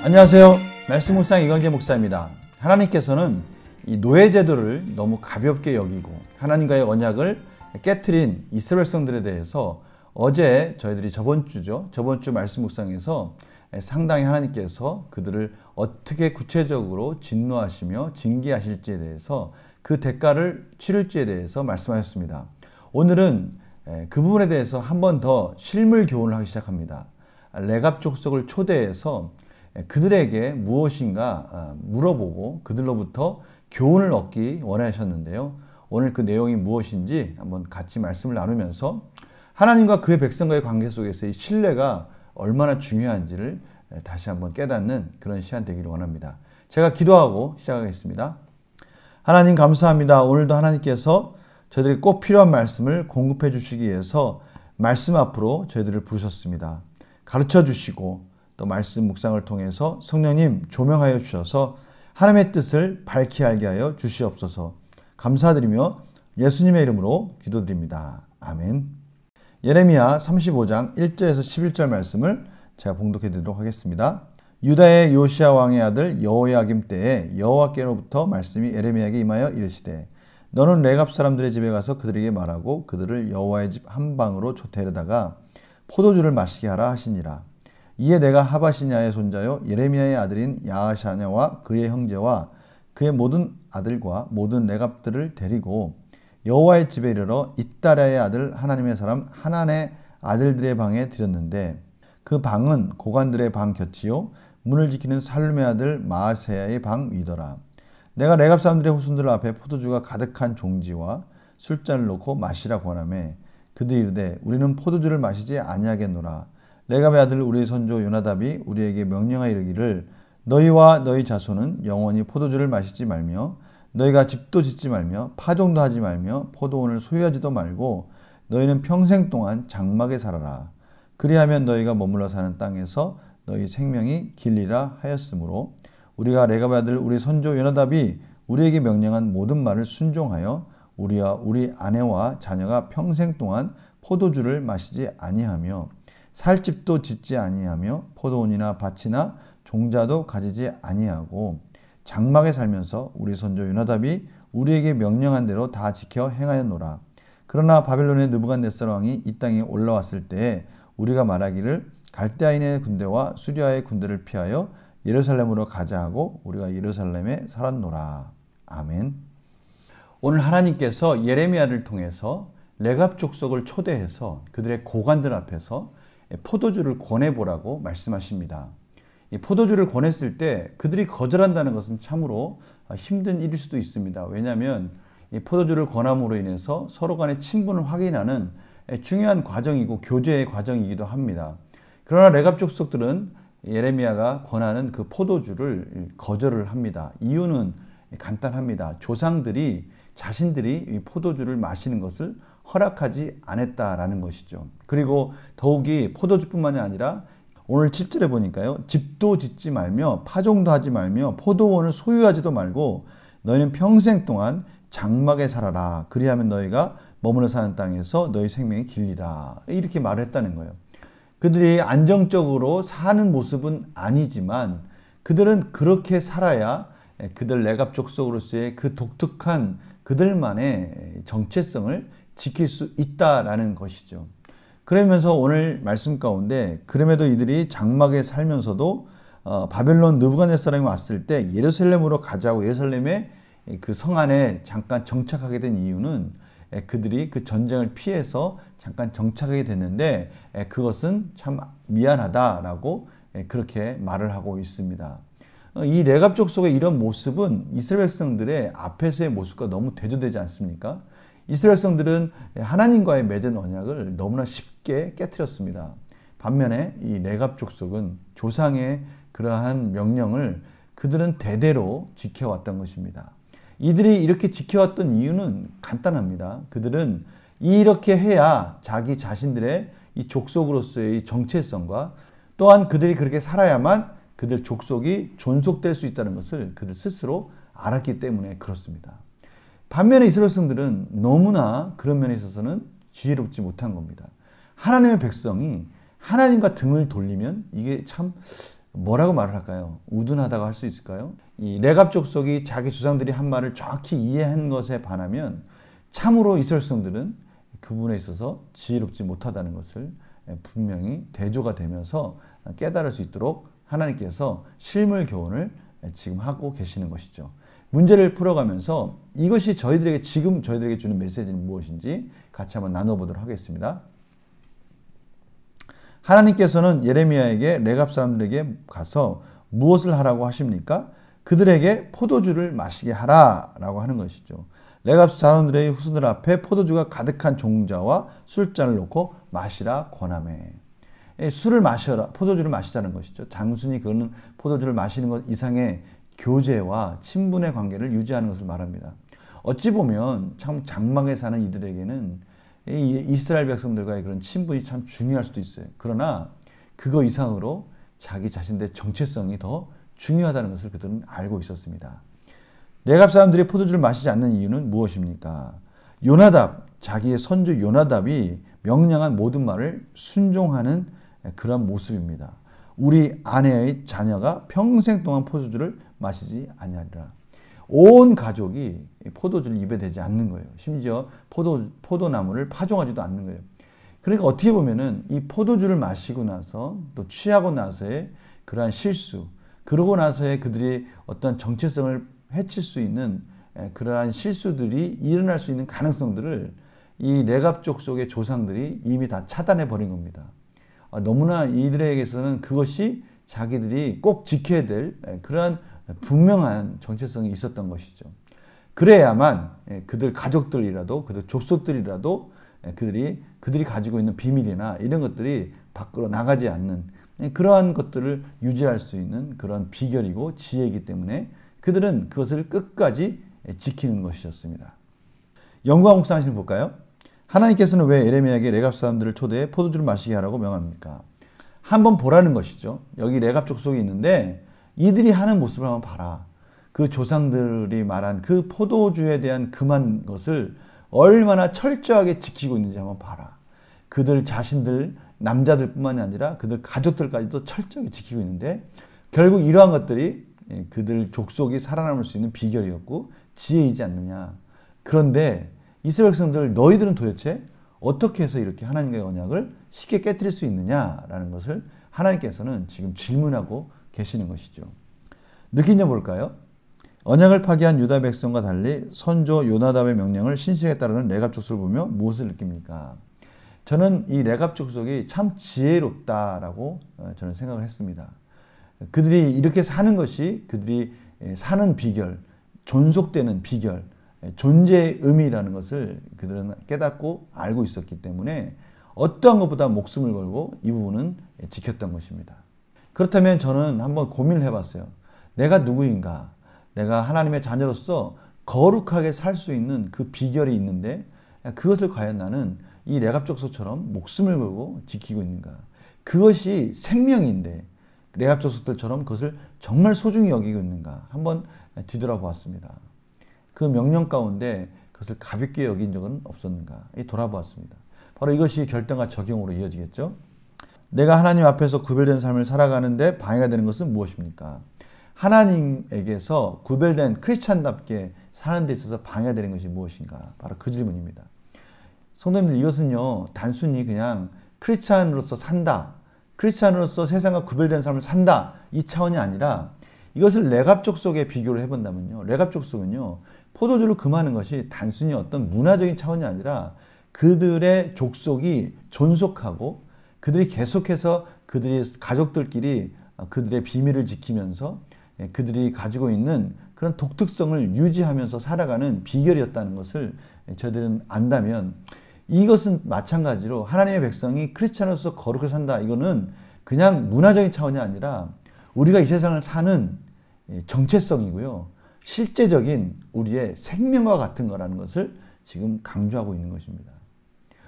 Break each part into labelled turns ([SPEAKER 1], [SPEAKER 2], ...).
[SPEAKER 1] 안녕하세요. 말씀 묵상 이광재 목사입니다. 하나님께서는 이 노예 제도를 너무 가볍게 여기고 하나님과의 언약을 깨트린 이스라엘 백성들에 대해서 어제 저희들이 저번 주 말씀 묵상에서 상당히 하나님께서 그들을 어떻게 구체적으로 진노하시며 징계하실지에 대해서 그 대가를 치를지에 대해서 말씀하셨습니다. 오늘은 그 부분에 대해서 한 번 더 실물 교훈을 하기 시작합니다. 레갑 족속을 초대해서 그들에게 무엇인가 물어보고 그들로부터 교훈을 얻기 원하셨는데요. 오늘 그 내용이 무엇인지 한번 같이 말씀을 나누면서 하나님과 그의 백성과의 관계 속에서 이 신뢰가 얼마나 중요한지를 다시 한번 깨닫는 그런 시간 되기를 원합니다. 제가 기도하고 시작하겠습니다. 하나님 감사합니다. 오늘도 하나님께서 저희들이 꼭 필요한 말씀을 공급해 주시기 위해서 말씀 앞으로 저희들을 부르셨습니다. 가르쳐 주시고 또 말씀 묵상을 통해서 성령님 조명하여 주셔서 하나님의 뜻을 밝히 알게 하여 주시옵소서. 감사드리며 예수님의 이름으로 기도드립니다. 아멘. 예레미야 35장 1절에서 11절 말씀을 제가 봉독해 드리도록 하겠습니다. 유다의 요시야 왕의 아들 여호야김 때에 여호와께로부터 말씀이 예레미야에게 임하여 이르시되 너는 레갑 사람들의 집에 가서 그들에게 말하고 그들을 여호와의 집 한 방으로 데려다가 포도주를 마시게 하라 하시니라. 이에 내가 하바시냐의 손자요 예레미야의 아들인 야하샤냐와 그의 형제와 그의 모든 아들과 모든 레갑들을 데리고 여호와의 집에 이르러 잇다랴의 아들 하나님의 사람 하난의 아들들의 방에 들였는데 그 방은 고관들의 방 곁이요 문을 지키는 살룸의 아들 마아세야의 방 위더라. 내가 레갑 사람들의 후손들 앞에 포도주가 가득한 종지와 술잔을 놓고 마시라 권하매 그들이 이르되 우리는 포도주를 마시지 아니하겠노라. 레갑의 아들 우리의 선조 요나답이 우리에게 명령하여 이르기를 너희와 너희 자손은 영원히 포도주를 마시지 말며 너희가 집도 짓지 말며 파종도 하지 말며 포도원을 소유하지도 말고 너희는 평생 동안 장막에 살아라. 그리하면 너희가 머물러 사는 땅에서 너희 생명이 길리라 하였으므로 우리가 레갑의 아들 우리 선조 요나답이 우리에게 명령한 모든 말을 순종하여 우리와 우리 아내와 자녀가 평생 동안 포도주를 마시지 아니하며 살 집도 짓지 아니하며 포도원이나 밭이나 종자도 가지지 아니하고 장막에 살면서 우리 선조 요나답이 우리에게 명령한 대로 다 지켜 행하였노라. 그러나 바벨론의 느부갓네살 왕이 이 땅에 올라왔을 때에 우리가 말하기를 갈대아인의 군대와 수리아의 군대를 피하여 예루살렘으로 가자 하고 우리가 예루살렘에 살았노라. 아멘. 오늘 하나님께서 예레미야를 통해서 레갑 족속을 초대해서 그들의 고관들 앞에서 포도주를 권해보라고 말씀하십니다. 이 포도주를 권했을 때 그들이 거절한다는 것은 참으로 힘든 일일 수도 있습니다. 왜냐하면 이 포도주를 권함으로 인해서 서로 간의 친분을 확인하는 중요한 과정이고 교제의 과정이기도 합니다. 그러나 레갑 족속들은 예레미야가 권하는 그 포도주를 거절을 합니다. 이유는 간단합니다. 조상들이 자신들이 이 포도주를 마시는 것을 허락하지 않았다라는 것이죠. 그리고 더욱이 포도주뿐만이 아니라 오늘 7절에 보니까요. 집도 짓지 말며 파종도 하지 말며 포도원을 소유하지도 말고 너희는 평생 동안 장막에 살아라. 그리하면 너희가 머무르 사는 땅에서 너희 생명이 길리라. 이렇게 말을 했다는 거예요. 그들이 안정적으로 사는 모습은 아니지만 그들은 그렇게 살아야 그들 레갑 족속으로서의 그 독특한 그들만의 정체성을 지킬 수 있다라는 것이죠. 그러면서 오늘 말씀 가운데 그럼에도 이들이 장막에 살면서도 바벨론 느부갓네살이 왔을 때 예루살렘으로 가자고 예루살렘의 그 성 안에 잠깐 정착하게 된 이유는 그들이 그 전쟁을 피해서 잠깐 정착하게 됐는데 그것은 참 미안하다라고 그렇게 말을 하고 있습니다. 이 레갑 족속의 이런 모습은 이스라엘 백성들의 앞에서의 모습과 너무 대조되지 않습니까? 이스라엘 백성들은 하나님과의 맺은 언약을 너무나 쉽게 깨트렸습니다. 반면에 이 레갑 족속은 조상의 그러한 명령을 그들은 대대로 지켜왔던 것입니다. 이들이 이렇게 지켜왔던 이유는 간단합니다. 그들은 이렇게 해야 자기 자신들의 이 족속으로서의 이 정체성과 또한 그들이 그렇게 살아야만 그들 족속이 존속될 수 있다는 것을 그들 스스로 알았기 때문에 그렇습니다. 반면에 이스라엘 백성들은 너무나 그런 면에 있어서는 지혜롭지 못한 겁니다. 하나님의 백성이 하나님과 등을 돌리면 이게 참 뭐라고 말을 할까요? 우둔하다고 할 수 있을까요? 이 레갑 족속이 자기 조상들이 한 말을 정확히 이해한 것에 반하면 참으로 이스라엘 백성들은 그 부분에 있어서 지혜롭지 못하다는 것을 분명히 대조가 되면서 깨달을 수 있도록 하나님께서 실물 교훈을 지금 하고 계시는 것이죠. 문제를 풀어가면서 이것이 지금 저희들에게 주는 메시지는 무엇인지 같이 한번 나눠보도록 하겠습니다. 하나님께서는 예레미야에게 레갑 사람들에게 가서 무엇을 하라고 하십니까? 그들에게 포도주를 마시게 하라라고 하는 것이죠. 레갑 사람들의 후손들 앞에 포도주가 가득한 종자와 술잔을 놓고 마시라 권하매. 술을 마셔라, 포도주를 마시자는 것이죠. 단순히 그거는 포도주를 마시는 것 이상의 교제와 친분의 관계를 유지하는 것을 말합니다. 어찌 보면 참 장막에 사는 이들에게는 이스라엘 백성들과의 그런 친분이 참 중요할 수도 있어요. 그러나 그거 이상으로 자기 자신들의 정체성이 더 중요하다는 것을 그들은 알고 있었습니다. 레갑 사람들이 포도주를 마시지 않는 이유는 무엇입니까? 요나답, 자기의 선조 요나답이 명령한 모든 말을 순종하는 그런 모습입니다. 우리 아내의 자녀가 평생 동안 포도주를 마시지 아니하리라. 온 가족이 포도주를 입에 대지 않는 거예요. 심지어 포도나무를 파종하지도 않는 거예요. 그러니까 어떻게 보면은 이 포도주를 마시고 나서 또 취하고 나서의 그러한 실수, 그러고 나서의 그들이 어떤 정체성을 해칠 수 있는 그러한 실수들이 일어날 수 있는 가능성들을 이 레갑 족속의 조상들이 이미 다 차단해 버린 겁니다. 너무나 이들에게서는 그것이 자기들이 꼭 지켜야 될 그러한 분명한 정체성이 있었던 것이죠. 그래야만 그들 가족들이라도 그들 족속들이라도 그들이 가지고 있는 비밀이나 이런 것들이 밖으로 나가지 않는 그러한 것들을 유지할 수 있는 그런 비결이고 지혜이기 때문에 그들은 그것을 끝까지 지키는 것이었습니다. 영구한 묵상하시는 볼까요? 하나님께서는 왜 예레미야에게 레갑 사람들을 초대해 포도주를 마시게 하라고 명합니까? 한번 보라는 것이죠. 여기 레갑 족속이 있는데 이들이 하는 모습을 한번 봐라. 그 조상들이 말한 그 포도주에 대한 금한 것을 얼마나 철저하게 지키고 있는지 한번 봐라. 그들 자신들 남자들뿐만이 아니라 그들 가족들까지도 철저하게 지키고 있는데 결국 이러한 것들이 그들 족속이 살아남을 수 있는 비결이었고 지혜이지 않느냐. 그런데 이스라엘 백성들 너희들은 도대체 어떻게 해서 이렇게 하나님과의 언약을 쉽게 깨뜨릴 수 있느냐라는 것을 하나님께서는 지금 질문하고 계시는 것이죠. 느낀 점 볼까요? 언약을 파기한 유다 백성과 달리 선조 요나답의 명령을 신실하게 따르는 레갑 족속을 보며 무엇을 느낍니까? 저는 이 레갑 족속이 참 지혜롭다라고 저는 생각을 했습니다. 그들이 이렇게 사는 것이 그들이 사는 비결, 존속되는 비결, 존재의 의미라는 것을 그들은 깨닫고 알고 있었기 때문에 어떠한 것보다 목숨을 걸고 이 부분은 지켰던 것입니다. 그렇다면 저는 한번 고민을 해봤어요. 내가 누구인가? 내가 하나님의 자녀로서 거룩하게 살 수 있는 그 비결이 있는데 그것을 과연 나는 이 레갑 족속처럼 목숨을 걸고 지키고 있는가? 그것이 생명인데 레갑 족속들처럼 그것을 정말 소중히 여기고 있는가? 한번 뒤돌아보았습니다. 그 명령 가운데 그것을 가볍게 여긴 적은 없었는가? 돌아보았습니다. 바로 이것이 결단과 적용으로 이어지겠죠. 내가 하나님 앞에서 구별된 삶을 살아가는데 방해가 되는 것은 무엇입니까? 하나님에게서 구별된 크리스찬답게 사는 데 있어서 방해가 되는 것이 무엇인가? 바로 그 질문입니다. 성도님들, 이것은요 단순히 그냥 크리스찬으로서 산다, 크리스찬으로서 세상과 구별된 삶을 산다 이 차원이 아니라 이것을 레갑 족속에 비교를 해본다면요, 레갑 족속은요 포도주를 금하는 것이 단순히 어떤 문화적인 차원이 아니라 그들의 족속이 존속하고 그들이 계속해서 그들의 가족들끼리 그들의 비밀을 지키면서 그들이 가지고 있는 그런 독특성을 유지하면서 살아가는 비결이었다는 것을 저희들은 안다면, 이것은 마찬가지로 하나님의 백성이 크리스찬으로서 거룩하게 산다, 이거는 그냥 문화적인 차원이 아니라 우리가 이 세상을 사는 정체성이고요, 실제적인 우리의 생명과 같은 거라는 것을 지금 강조하고 있는 것입니다.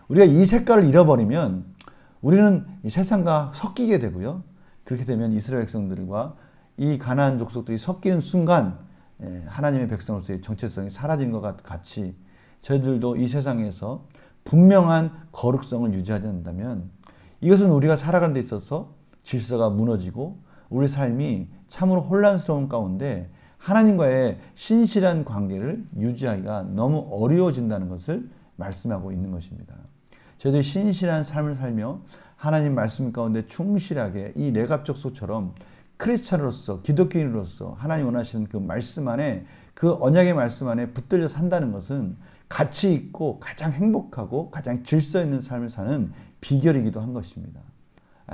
[SPEAKER 1] 우리가 이 색깔을 잃어버리면 우리는 이 세상과 섞이게 되고요, 그렇게 되면 이스라엘 백성들과 이 가나안 족속들이 섞이는 순간 하나님의 백성으로서의 정체성이 사라진 것 같이 저희들도 이 세상에서 분명한 거룩성을 유지하지 않는다면 이것은 우리가 살아가는 데 있어서 질서가 무너지고 우리 삶이 참으로 혼란스러운 가운데 하나님과의 신실한 관계를 유지하기가 너무 어려워진다는 것을 말씀하고 있는 것입니다. 저희들이 신실한 삶을 살며 하나님 말씀 가운데 충실하게 이 레갑족속처럼 크리스찬으로서 기독교인으로서 하나님 원하시는 그 말씀 안에 그 언약의 말씀 안에 붙들려 산다는 것은 가치 있고 가장 행복하고 가장 질서 있는 삶을 사는 비결이기도 한 것입니다.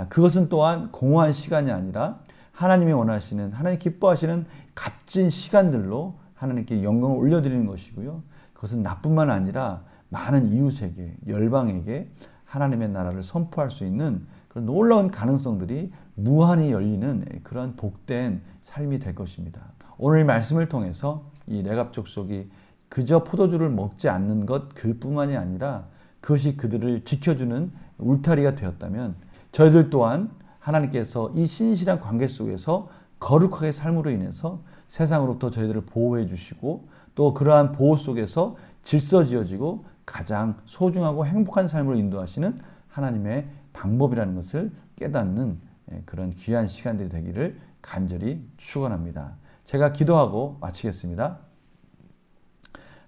[SPEAKER 1] 그것은 또한 공허한 시간이 아니라 하나님이 원하시는 하나님 기뻐하시는 값진 시간들로 하나님께 영광을 올려드리는 것이고요. 그것은 나뿐만 아니라 많은 이웃에게 열방에게 하나님의 나라를 선포할 수 있는 그런 놀라운 가능성들이 무한히 열리는 그런 복된 삶이 될 것입니다. 오늘 말씀을 통해서 이 레갑 족속이 그저 포도주를 먹지 않는 것 그뿐만이 아니라 그것이 그들을 지켜주는 울타리가 되었다면 저희들 또한 하나님께서 이 신실한 관계 속에서 거룩하게 삶으로 인해서 세상으로부터 저희들을 보호해 주시고 또 그러한 보호 속에서 질서 지어지고 가장 소중하고 행복한 삶으로 인도하시는 하나님의 방법이라는 것을 깨닫는 그런 귀한 시간들이 되기를 간절히 축원합니다. 제가 기도하고 마치겠습니다.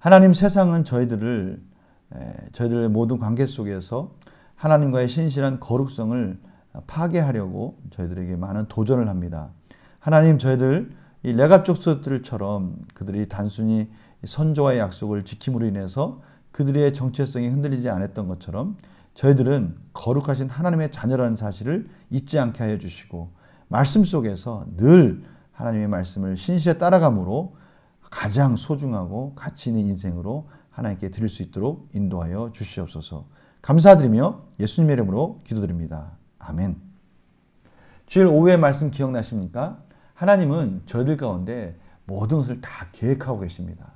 [SPEAKER 1] 하나님, 세상은 저희들의 모든 관계 속에서 하나님과의 신실한 거룩성을 파괴하려고 저희들에게 많은 도전을 합니다. 하나님, 저희들 이 레갑 족속들처럼 그들이 단순히 선조와의 약속을 지킴으로 인해서 그들의 정체성이 흔들리지 않았던 것처럼 저희들은 거룩하신 하나님의 자녀라는 사실을 잊지 않게 하여 주시고 말씀 속에서 늘 하나님의 말씀을 신실에 따라감으로 가장 소중하고 가치 있는 인생으로 하나님께 드릴 수 있도록 인도하여 주시옵소서. 감사드리며 예수님의 이름으로 기도드립니다. 아멘. 주일 오후의 말씀 기억나십니까? 하나님은 저희들 가운데 모든 것을 다 계획하고 계십니다.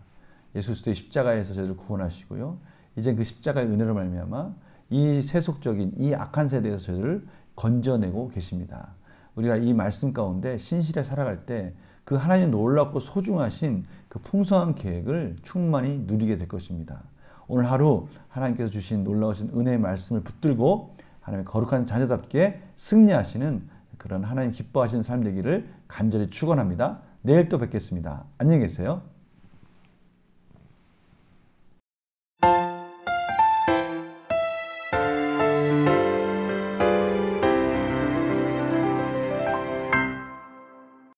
[SPEAKER 1] 예수 그리스도의 십자가에서 저희를 구원하시고요. 이제 그 십자가의 은혜로 말미암아 이 세속적인 이 악한 세대에서 저희를 건져내고 계십니다. 우리가 이 말씀 가운데 신실에 살아갈 때 그 하나님의 놀랍고 소중하신 그 풍성한 계획을 충만히 누리게 될 것입니다. 오늘 하루 하나님께서 주신 놀라우신 은혜의 말씀을 붙들고 하나님의 거룩한 자녀답게 승리하시는 그런 하나님 기뻐하시는 삶 되기를 간절히 축원합니다. 내일 또 뵙겠습니다. 안녕히 계세요.